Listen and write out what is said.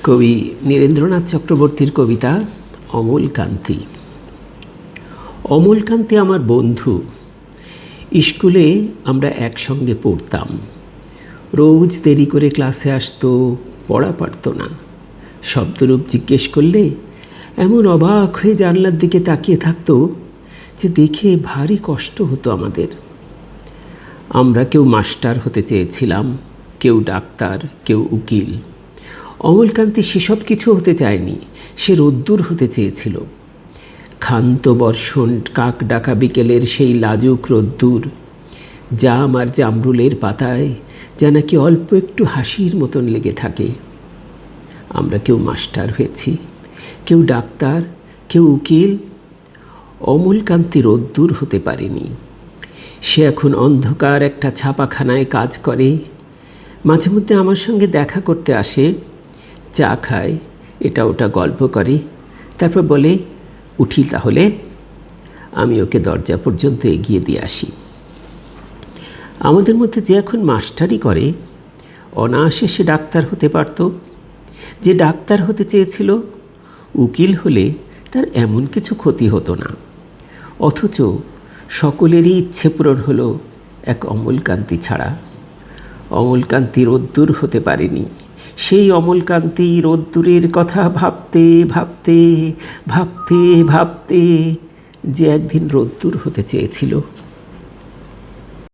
কবি নীরেন্দ্রনাথ চক্রবর্তীর কবিতা অমলকান্তি। অমলকান্তি আমার বন্ধু। স্কুলে আমরা একসঙ্গে পড়তাম। রোজ দেরি করে ক্লাসে আসতো, পড়া পারত না। শব্দরূপ জিজ্ঞেস করলে এমন অবাক হয়ে জানলার দিকে তাকিয়ে থাকতো যে দেখে ভারী কষ্ট হতো আমাদের। আমরা কেউ মাস্টার হতে চেয়েছিলাম, কেউ ডাক্তার, কেউ উকিল। অমলকান্তি সেসব কিছু হতে চায়নি, সে রোদ্দুর হতে চেয়েছিল। ক্ষান্ত বর্ষণ কাক ডাকা বিকেলের সেই লাজুক রোদ্দুর, জাম আর জামরুলের পাতায় যা নাকি অল্প একটু হাসির মতন লেগে থাকে। আমরা কেউ মাস্টার হয়েছি, কেউ ডাক্তার, কেউ উকিল। অমলকান্তি রোদ্দুর হতে পারেনি। সে এখন অন্ধকার একটা ছাপাখানায় কাজ করে। মাঝে মধ্যে আমার সঙ্গে দেখা করতে আসে, চা খায়, এটা ওটা গল্প করে, তারপর বলে উঠি তাহলে। আমি ওকে দরজা পর্যন্ত এগিয়ে দিয়ে আসি। আমাদের মধ্যে যে এখন মাস্টারি করে, অনায়াসে সে ডাক্তার হতে পারত। যে ডাক্তার হতে চেয়েছিল, উকিল হলে তার এমন কিছু ক্ষতি হতো না। অথচ সকলেরই ইচ্ছে পূরণ হলো এক অমলকান্তি ছাড়া। অমলকান্তি রোদ্দুর হতে পারেনি। সেই অমলকান্তি রোদ্দুরের কথা ভাবতে ভাবতে ভাবতে ভাবতে যে একদিন রোদ্দুর হতে চেয়েছিল।